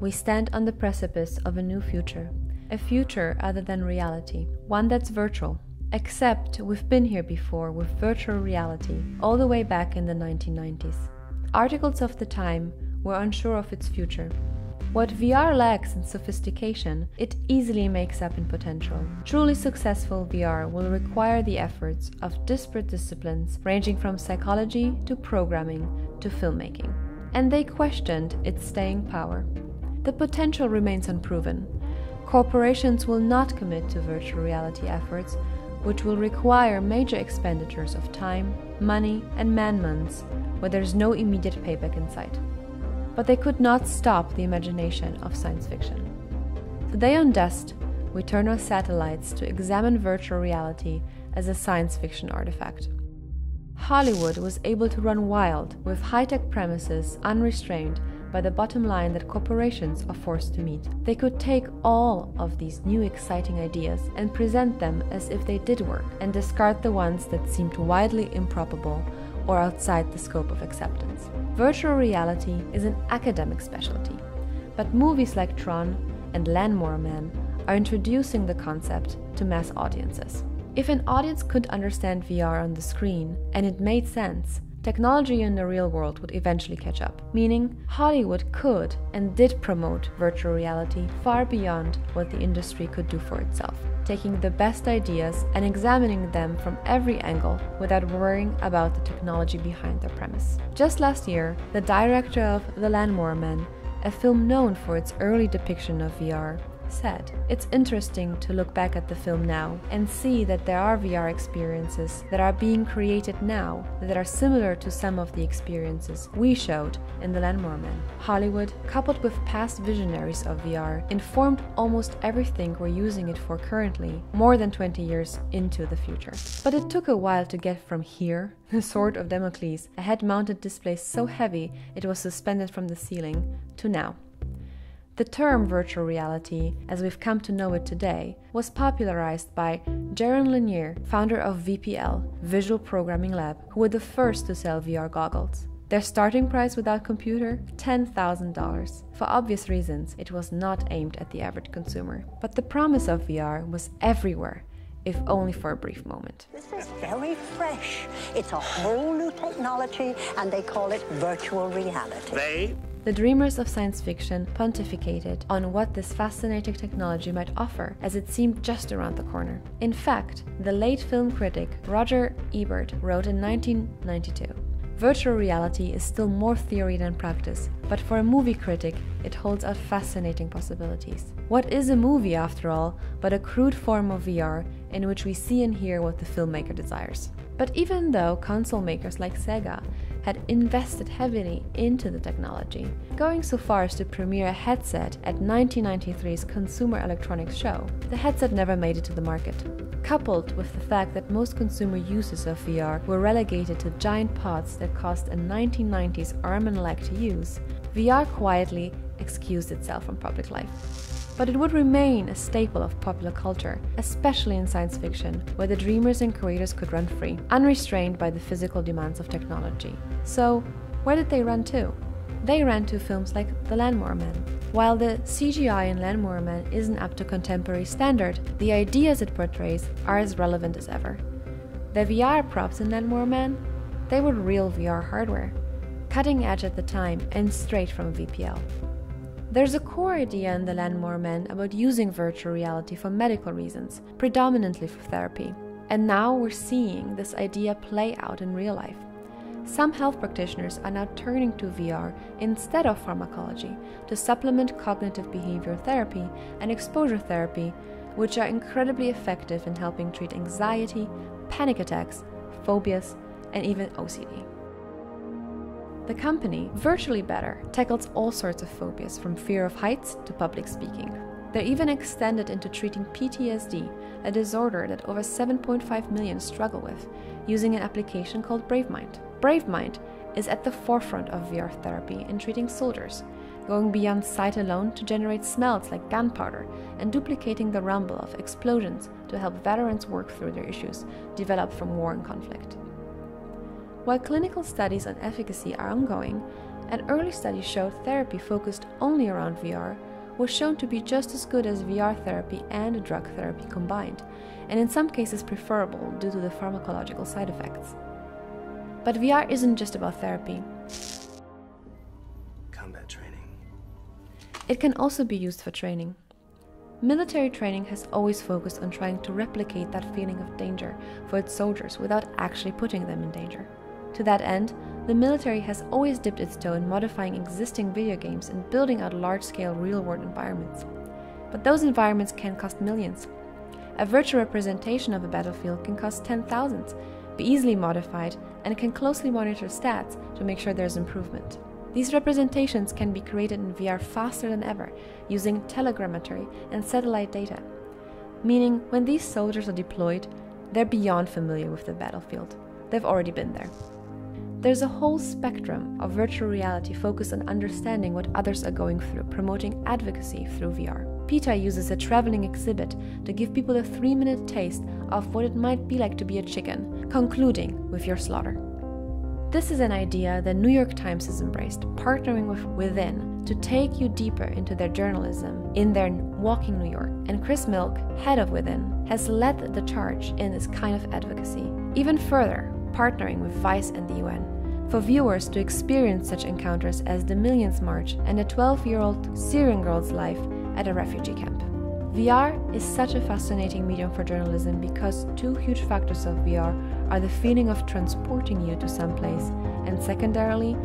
we stand on the precipice of a new future. A future other than reality, one that's virtual. Except we've been here before with virtual reality all the way back in the 1990s. Articles of the time were unsure of its future. What VR lacks in sophistication, it easily makes up in potential. Truly successful VR will require the efforts of disparate disciplines ranging from psychology to programming to filmmaking. And they questioned its staying power. The potential remains unproven. Corporations will not commit to virtual reality efforts, which will require major expenditures of time, money, and man-months, where there's no immediate payback in sight. But they could not stop the imagination of science fiction. Today on Dust, we turn our satellites to examine virtual reality as a science fiction artifact. Hollywood was able to run wild with high-tech premises unrestrained by the bottom line that corporations are forced to meet. They could take all of these new exciting ideas and present them as if they did work, and discard the ones that seemed widely improbable or outside the scope of acceptance. Virtual reality is an academic specialty, but movies like Tron and Lawnmower Man are introducing the concept to mass audiences. If an audience could understand VR on the screen and it made sense, technology in the real world would eventually catch up, meaning Hollywood could and did promote virtual reality far beyond what the industry could do for itself, taking the best ideas and examining them from every angle without worrying about the technology behind their premise. Just last year, the director of The Lawnmower Man, a film known for its early depiction of VR, said, "It's interesting to look back at the film now and see that there are VR experiences that are being created now that are similar to some of the experiences we showed in The Lawnmower Man." Hollywood, coupled with past visionaries of VR, informed almost everything we're using it for currently, more than 20 years into the future. But it took a while to get from here, the sword of Damocles, a head-mounted display so heavy it was suspended from the ceiling, to now. The term virtual reality, as we've come to know it today, was popularized by Jaron Lanier, founder of VPL, Visual Programming Lab, who were the first to sell VR goggles. Their starting price without computer, $10,000. For obvious reasons, it was not aimed at the average consumer. But the promise of VR was everywhere, if only for a brief moment. This is very fresh. It's a whole new technology, and they call it virtual reality. The dreamers of science fiction pontificated on what this fascinating technology might offer, as it seemed just around the corner. In fact, the late film critic Roger Ebert wrote in 1992, "Virtual reality is still more theory than practice, but for a movie critic, it holds out fascinating possibilities." What is a movie, after all, but a crude form of VR in which we see and hear what the filmmaker desires? But even though console makers like Sega had invested heavily into the technology, going so far as to premiere a headset at 1993's Consumer Electronics Show, the headset never made it to the market. Coupled with the fact that most consumer uses of VR were relegated to giant pods that cost a 1990s arm and leg to use, VR quietly excused itself from public life. But it would remain a staple of popular culture, especially in science fiction, where the dreamers and creators could run free, unrestrained by the physical demands of technology. So, where did they run to? They ran to films like The Lawnmower Man. While the CGI in Lawnmower Man isn't up to contemporary standard, the ideas it portrays are as relevant as ever. The VR props in Lawnmower Man? They were real VR hardware, cutting edge at the time and straight from VPL. There's a core idea in The Lawnmower Man about using virtual reality for medical reasons, predominantly for therapy. And now we're seeing this idea play out in real life. Some health practitioners are now turning to VR instead of pharmacology to supplement cognitive behavioral therapy and exposure therapy, which are incredibly effective in helping treat anxiety, panic attacks, phobias, and even OCD. The company, Virtually Better, tackles all sorts of phobias, from fear of heights to public speaking. They're even extended into treating PTSD, a disorder that over 7.5 million struggle with, using an application called BraveMind. BraveMind is at the forefront of VR therapy in treating soldiers, going beyond sight alone to generate smells like gunpowder and duplicating the rumble of explosions to help veterans work through their issues developed from war and conflict. While clinical studies on efficacy are ongoing, An early study showed therapy focused only around VR was shown to be just as good as VR therapy and drug therapy combined, and in some cases preferable due to the pharmacological side effects. But VR isn't just about therapy. Combat training. It can also be used for training. Military training has always focused on trying to replicate that feeling of danger for its soldiers without actually putting them in danger. To that end, the military has always dipped its toe in modifying existing video games and building out large-scale real-world environments. But those environments can cost millions. A virtual representation of a battlefield can cost 10,000, be easily modified, and can closely monitor stats to make sure there's improvement. These representations can be created in VR faster than ever, using telegrammetry and satellite data, meaning when these soldiers are deployed, they're beyond familiar with the battlefield. They've already been there. There's a whole spectrum of virtual reality focused on understanding what others are going through, promoting advocacy through VR. PETA uses a traveling exhibit to give people a 3-minute taste of what it might be like to be a chicken, concluding with your slaughter. This is an idea the New York Times has embraced, partnering with Within to take you deeper into their journalism in their Walking New York. And Chris Milk, head of Within, has led the charge in this kind of advocacy. Even further, partnering with Vice and the UN, for viewers to experience such encounters as the Millions March and a 12-year-old Syrian girl's life at a refugee camp. VR is such a fascinating medium for journalism because two huge factors of VR are the feeling of transporting you to some place and secondarily,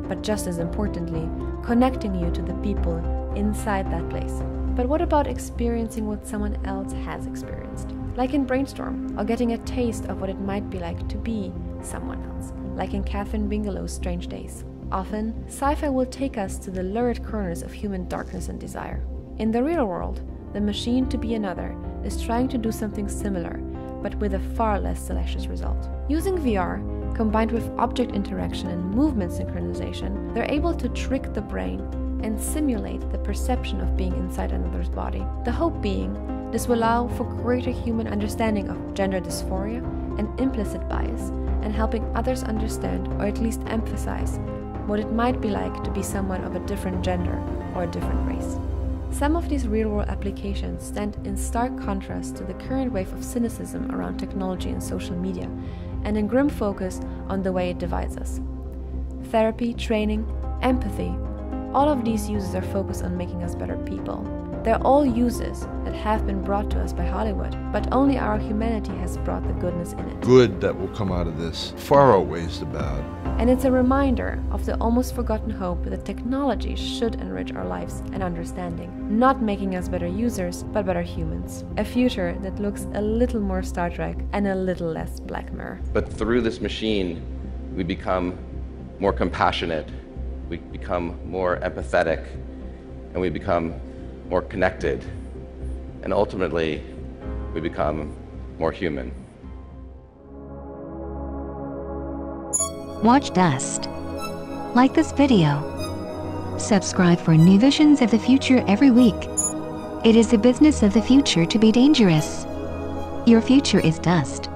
but just as importantly, connecting you to the people inside that place. But what about experiencing what someone else has experienced? Like in Brainstorm, or getting a taste of what it might be like to be someone else, like in Catherine Bingelow's Strange Days. Often, sci-fi will take us to the lurid corners of human darkness and desire. In the real world, the machine to be another is trying to do something similar, but with a far less salacious result. Using VR, combined with object interaction and movement synchronization, they're able to trick the brain and simulate the perception of being inside another's body. The hope being, this will allow for greater human understanding of gender dysphoria and implicit bias, and helping others understand, or at least emphasize, what it might be like to be someone of a different gender or a different race. Some of these real-world applications stand in stark contrast to the current wave of cynicism around technology and social media, and in grim focus on the way it divides us. Therapy, training, empathy, all of these uses are focused on making us better people. They're all uses that have been brought to us by Hollywood, but only our humanity has brought the goodness in it. Good that will come out of this far outweighs the bad. And it's a reminder of the almost forgotten hope that technology should enrich our lives and understanding, not making us better users, but better humans. A future that looks a little more Star Trek and a little less Black Mirror. But through this machine, we become more compassionate, we become more empathetic, and we become more connected, and ultimately, we become more human. Watch Dust. Like this video. Subscribe for new visions of the future every week. It is the business of the future to be dangerous. Your future is dust.